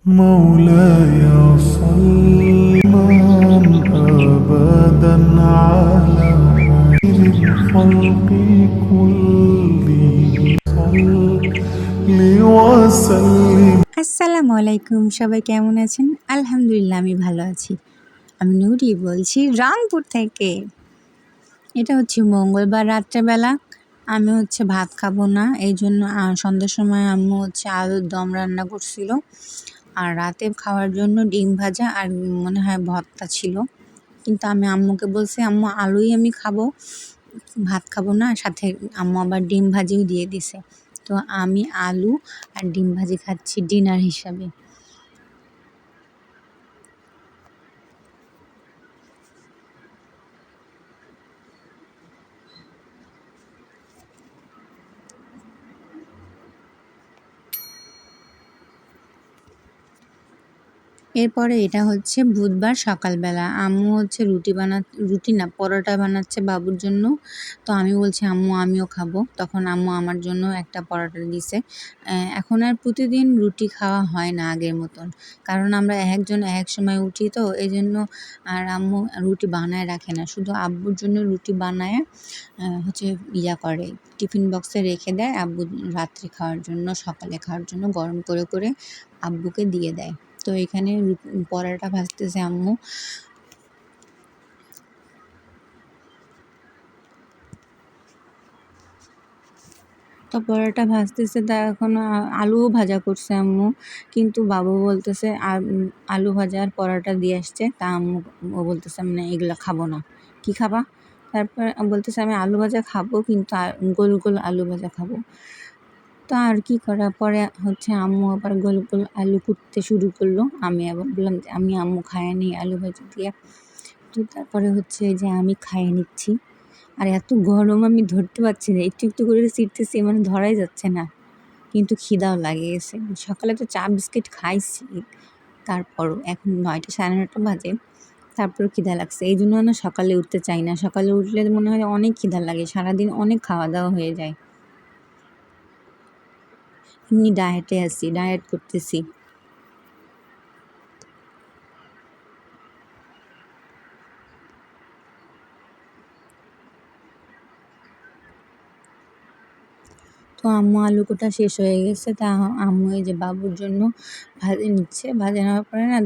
مولاي صل أبدا على خير الخلق كلهم صل وسلم। আসসালামু আলাইকুম, সবাই কেমন আছেন? আলহামদুলিল্লাহ আমি ভালো আছি। আমি নুরি বলছি রংপুর থেকে। এটা হচ্ছে মঙ্গলবার রাত্রেবেলা। আমি ভাত খাবো না, এই জন্য সন্ধ্যার সময় আম্মু আলুর দম রান্না করছিল, আর রাতে খাওয়ার জন্য ডিম ভাজা আর মনে হয় ভর্তা ছিল। কিন্তু আমি আম্মুকে বলছি আম্মু আলুই আমি খাবো, ভাত খাবো না। সাথে আম্মু আবার ডিম ভাজিও দিয়ে দিছে। তো আমি আলু আর ডিম ভাজি খাচ্ছি ডিনার হিসাবে। এরপরে এটা হচ্ছে বুধবার সকালবেলা। আম্মু রুটি না পরোটা বানাচ্ছে বাবুর জন্য। তো আমি বলছি আম্মু আমিও খাবো। তখন আম্মু আমার জন্য একটা পরোটা দিছে। এখন আর প্রতিদিন রুটি খাওয়া হয় না আগের মতন। কারণ আমরা একজন এক সময় উঠি, তো এজন্য আর আম্মু রুটি বানায় রাখে না। শুধু আব্বুর জন্য রুটি বানায় করে টিফিন বক্সে রেখে দেয়। আব্বু রাত্রে খাওয়ার জন্য, সকালে খাওয়ার জন্য গরম করে আব্বুকে দিয়ে দেয়। তো এখানে পরোটা ভাজতেছে আম্মু। তো পরোটা ভাজতেছে, তা এখন আলুও ভাজা করছে আম্মু। কিন্তু বাবু বলতেছে আলু ভাজা আর পরোটা দিয়ে আসছে, তা ও বলতেছে মানে এগুলো খাবো না। কি খাবা? তারপর বলতেছে আমি আলু ভাজা খাবো, কিন্তু গোল গোল আলু ভাজা খাবো। তো আর কি করা, পরে আম্মু আবার গোল গোল আলু কুটতে শুরু করলো। আমি আবার বললাম যে আমি আম্মু খাইয়ে নিই আলু ভাজা দিয়ে। তো তারপরে যে আমি খাইয়ে নিচ্ছি। আর এত গরম আমি ধরতে পারছি না, একটু একটু করে ছিঁড়তেছি, মানে ধরাই যাচ্ছে না। কিন্তু খিদাও লাগে গেছে। সকালে তো চা বিস্কিট খাইছি, তারপরও এখন ৯টা ৯:৩০ বাজে, তারপরও খিদা লাগছে। এই জন্য না সকালে উঠতে চাই না। সকালে উঠলে মনে হয় অনেক খিদা লাগে, সারাদিন অনেক খাওয়া দাওয়া হয়ে যায়। এমনি ডায়েটে আছি, ডায়েট করতেছি। তো আম্মু আলু কোটা শেষ হয়ে গেছে, তা আম্মু এই যে বাবুর জন্য ভাজে নিচ্ছে। ভাজে নেওয়ার পরে না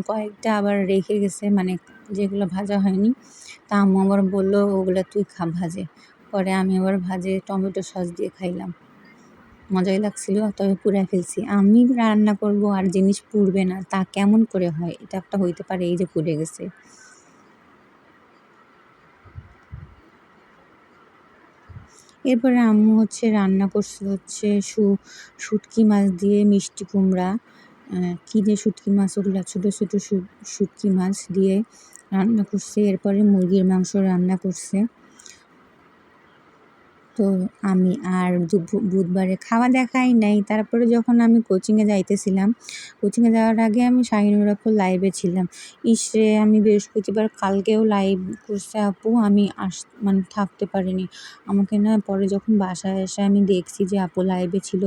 কয়েকটা আবার রেখে গেছে, মানে যেগুলো ভাজা হয়নি। তা আম্মু আবার বললো ওগুলো তুই খা ভাজে। পরে আমি আবার ভাজে টমেটো সস দিয়ে খাইলাম, মজাই লাগছিল। তবে পুড়ায় ফেলছি। আমি রান্না করব আর জিনিস পুড়বে না, তা কেমন করে হয়? এটা একটা হইতে পারে? এই যে পুড়ে গেছে। এরপরে আম্মু রান্না করছে শুটকি মাছ দিয়ে মিষ্টি কুমড়া, কী যে শুটকি মাছ ওগুলা, ছোটো ছোটো শুটকি মাছ দিয়ে রান্না করছে। এরপরে মুরগির মাংস রান্না করছে। তো আমি আর বুধবারে খাওয়া দেখাই নাই। তারপরে যখন আমি কোচিংয়ে যাইতেছিলাম, কোচিংয়ে যাওয়ার আগে আমি শাহিনুর আপুর লাইভে ছিলাম। ইসরে আমি বৃহস্পতিবার কালকেও লাইভ করছে আপু, আমি মানে থাকতে পারিনি। আমাকে না পরে যখন বাসায় এসে আমি দেখছি যে আপু লাইভে ছিল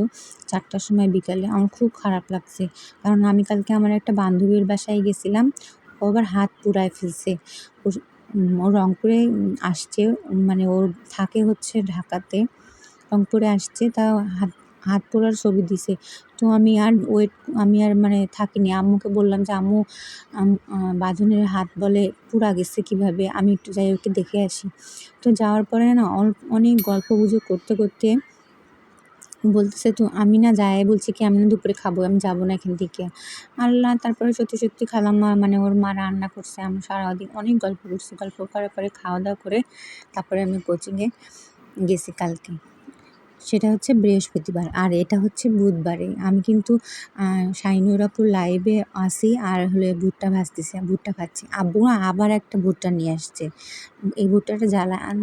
4টার সময় বিকালে, আমার খুব খারাপ লাগছে। কারণ আমি কালকে আমার একটা বান্ধবীর বাসায় গেছিলাম, ও আবার হাত পুড়ায় ফেলছে। ও রংপুরে আসছে, মানে ওর থাকে ঢাকাতে, রংপুরে আসছে। তা হাত হাত পোড়ার ছবি দিছে। তো আমি আর মানে থাকিনি। আম্মুকে বললাম যে আম্মু বাঁধনের হাত বলে পুড়া গেছে কিভাবে, আমি একটু যাই ওকে দেখে আসি। তো যাওয়ার পরে না অনেক গল্পগুজব করতে করতে বলতেছে, তো আমি না যাই বলছি কি আমি না দুপুরে খাবো, আমি যাবো না এখান থেকে। আল্লাহ! তারপরে সত্যি সত্যি খালাম্মা মানে ওর মা রান্না করছে। আমি সারাদিন অনেক গল্প করছি। গল্প করার পরে খাওয়া দাওয়া করে তারপরে আমি কোচিংয়ে গেছি কালকে। সেটা বৃহস্পতিবার, আর এটা বুধবারে। আমি কিন্তু শাহিনুর আপুর লাইভে আছি আর ভুট্টা ভাজতেছি, ভুট্টা খাচ্ছি। আব্বু না আবার একটা ভুট্টা নিয়ে আসছে। এই ভুট্টাটা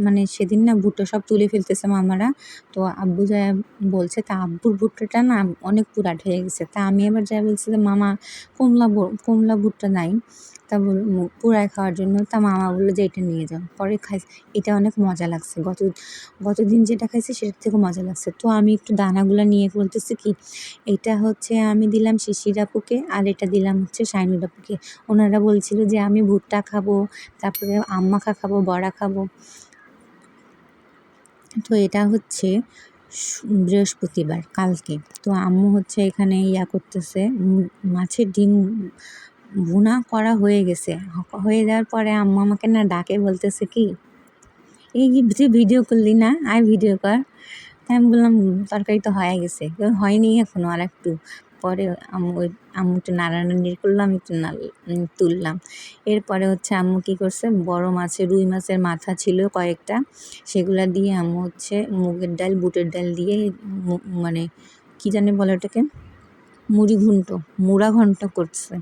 মানে সেদিন না ভুট্টা সব তুলে ফেলতেছে মামারা। তো আব্বু যায়া বলছে, তা আব্বুর ভুট্টাটা না অনেক পুরাট হয়ে গেছে। তা আমি আবার যায়া বলছি যে, "মামা কমলা ভুট্টা নাই?" তা পুড়ায় খাওয়ার জন্য। তা মামা বলল যে, "এটা নিয়ে যাও।" পরে এটা অনেক মজা লাগছে। গতদিন যেটা খাইছি সেটার থেকেও মজা লাগছে। তো আমি একটু দানাগুলা নিয়ে বলতেছি কি, এটা হচ্ছে আমি দিলাম শিশির আপুকে আর এটা দিলাম হচ্ছে শাইনুর আপুকে। ওনারা বলছিল যে আমি ভুট্টা খাবো, তারপরে আম্মাখা খাবো, বড়া খাবো। তো এটা হচ্ছে বৃহস্পতিবার কালকে। তো আম্মু হচ্ছে এখানে করতেছে, মাছের ডিম ভুনা করা হয়ে গেছে। হয়ে যাওয়ার পরে আম্মু আমাকে না ডাকে বলতেছে কি, "এই যে তুই ভিডিও করলি না? আয় ভিডিও কর।" তাই আমি বললাম, "তরকারি তো হয়ে গেছে।" হয়নি এখনো আরেকটু। পরে আম্মু একটু নাড়ানাড়ি করলাম, একটু তুললাম। এরপরে হচ্ছে আম্মু কী করছে, বড় মাছের রুই মাছের মাথা ছিল কয়েকটা, সেগুলা দিয়ে আম্মু হচ্ছে মুগের ডাল, বুটের ডাল দিয়ে মানে কী জানি বলে ওটাকে, মুড়া ঘন্ট করছে।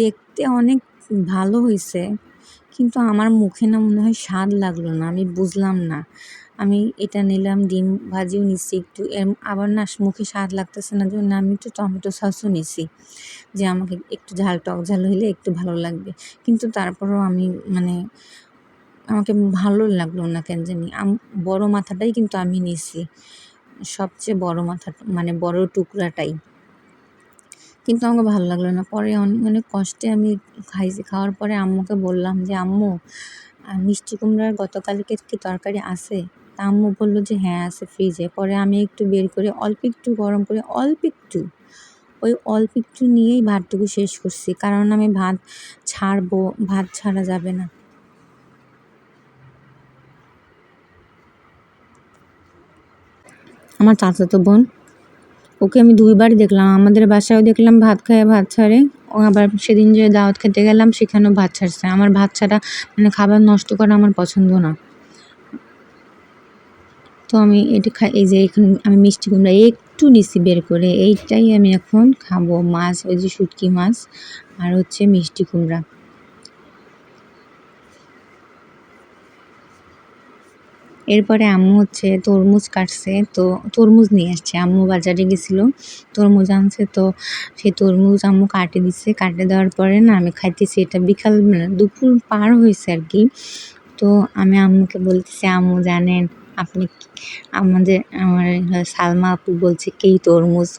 দেখতে অনেক ভালো হইছে, কিন্তু আমার মুখে না মনে হয় স্বাদ লাগলো না। আমি বুঝলাম না। আমি এটা নিলাম, ডিম ভাজিও নিচ্ছি একটু, আবার না মুখে স্বাদ লাগতেছে না জন্য আমি একটু টমেটো সসও নিছি, যে আমাকে একটু টক ঝাল হইলে একটু ভালো লাগবে। কিন্তু তারপরেও আমি মানে আমাকে ভালো লাগলো না কেন জানি। বড় মাথাটাই কিন্তু আমি নিছি, সবচেয়ে বড় মাথাটা, মানে বড় টুকরাটাই। কিন্তু আমাকে ভালো লাগলো না। পরে অনেক কষ্টে আমি খাইছি। খাওয়ার পরে আম্মুকে বললাম যে, "আম্মু, মিষ্টি কুমড়ার গতকালকের কি তরকারি আছে?" তা আম্মু বলল যে, "হ্যাঁ আছে ফ্রিজে।" পরে আমি একটু বের করে অল্প একটু গরম করে ওই অল্প একটু নিয়েই ভাতটুকু শেষ করছি। কারণ আমি ভাত ছাড়বো, ভাত ছাড়া যাবে না। আমার চাচাতো বোন, ওকে আমি ২ বার দেখলাম। আমাদের বাসায়ও দেখলাম ভাত খায়, ভাত ছাড়ে। ও আবার সেদিন যে দাওয়াত খেতে গেলাম সেখানেও ভাত ছাড়ছে। আমার ভাত ছাড়া মানে খাবার নষ্ট করা আমার পছন্দ না। তো আমি এটা এই যে এখন আমি মিষ্টি কুমড়া একটু নিছি বের করে, এইটাই আমি এখন খাবো। মাছ, ওই যে শুটকি মাছ আর হচ্ছে মিষ্টি কুমড়া। এরপরে আম্মু হচ্ছে তরমুজ কাটছে, তো তরমুজ নিয়ে আসছে। আম্মু বাজারে গেছিল, তরমুজ আনছে, তো সেই তরমুজ আম্মু কাটে দিছে। কাটে দেওয়ার পরে না আমি খাইতেছি, এটা বিকাল মানে দুপুর পার হয়েছে আর কি। তো আমি আম্মুকে বলতেছি, "আম্মু জানেন আপনি আমার সালমা আপু বলছে কি তরমুজ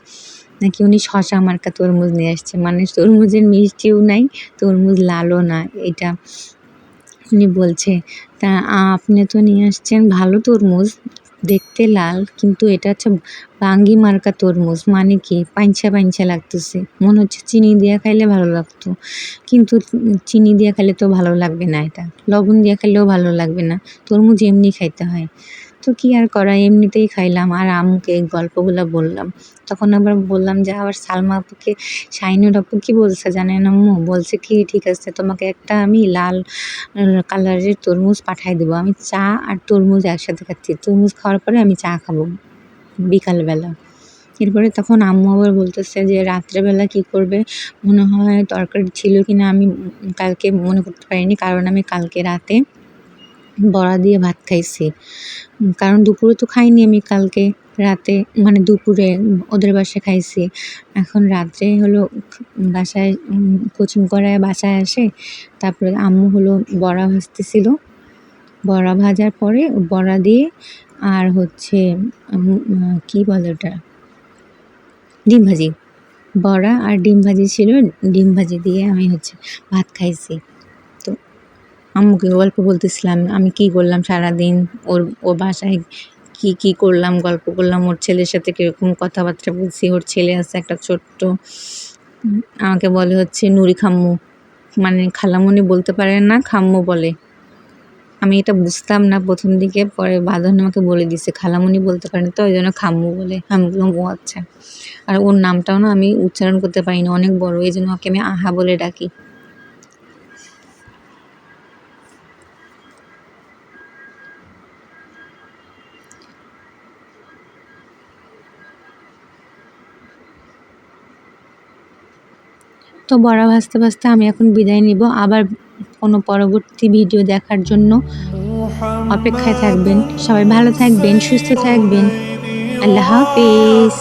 নাকি উনি শশা মার্কা তরমুজ নিয়ে আসছে, মানে তরমুজের মিষ্টিও নাই, তরমুজ লালও না, এটা উনি বলছে। তা আপনি তো নিয়ে আসছেন ভালো তরমুজ, দেখতে লাল, কিন্তু এটা হচ্ছে বাঙ্গি মার্কা তরমুজ, মানে কি পাইনছা পাইনছা লাগতেছে, মনে হচ্ছে চিনি দিয়ে খাইলে ভালো লাগতো, কিন্তু চিনি দিয়ে খাইলে তো ভালো লাগবে না, এটা লবণ দিয়ে খাইলেও ভালো লাগবে না, তরমুজ এমনি খাইতে হয়।" তো কি আর করা, এমনিতেই খাইলাম আর আম্মুকে এই গল্পগুলা বললাম। তখন আবার বললাম যে, আবার সালমা আপুকে শাহিনুর আপু কি বলছে জানেন আম্মু? বলছে কি, "ঠিক আছে তোমাকে একটা আমি লাল কালারের তরমুজ পাঠায় দেবো।" আমি চা আর তরমুজ একসাথে খাচ্ছি। তরমুজ খাওয়ার পরে আমি চা খাবো বিকালবেলা। এরপরে তখন আম্মু আবার বলতেছে যে, "রাত্রেবেলা কি করবে?" মনে হয় তরকারি ছিল কিনা আমি কালকে মনে করতে পারিনি। কারণ আমি কালকে রাতে বড়া দিয়ে ভাত খাইছি। কারণ দুপুরে তো খাইনি আমি কালকে রাতে, মানে দুপুরে ওদের বাসায় খাইছি। এখন রাত্রে হলো বাসায় কোচিং করায় বাসায় আসে, তারপরে আম্মু হলো বড়া ভাজতেছিল। বড়া ভাজার পরে বড়া দিয়ে আর হচ্ছে কি বলে ওটা? ডিম ভাজি। বড়া আর ডিম ভাজি ছিল। ডিম ভাজি দিয়ে আমি হচ্ছে ভাত খাইছি। তো আম্মুকে গল্প বলতেছিলাম আমি কি করলাম সারাদিন, ওর বাসায় কি করলাম, গল্প করলাম, ওর ছেলের সাথে কিরকম কথাবার্তা বলছি। ওর ছেলে আছে একটা ছোট্ট, আমাকে বলে হচ্ছে নুরি খাম্মু, মানে খালামণি বলতে পারে না, খাম্মু বলে। আমি এটা বুঝতাম না ১ম দিকে, পরে বাঁধন আমাকে বলে দিছে খালামণি বলতে পারে না, তো ওইজন্য খাম্মু বলে। আমি বললাম ও আচ্ছা। আর ওর নামটাও না আমি উচ্চারণ করতে পারি না, অনেক বড়, এইজন্য ওকে আমি আহা বলে ডাকি। তো বড়া ভাজতে আমি এখন বিদায় নিব। আবার কোনো পরবর্তী ভিডিও দেখার জন্য অপেক্ষায় থাকবেন। সবাই ভালো থাকবেন, সুস্থ থাকবেন। আল্লাহ হাফেজ।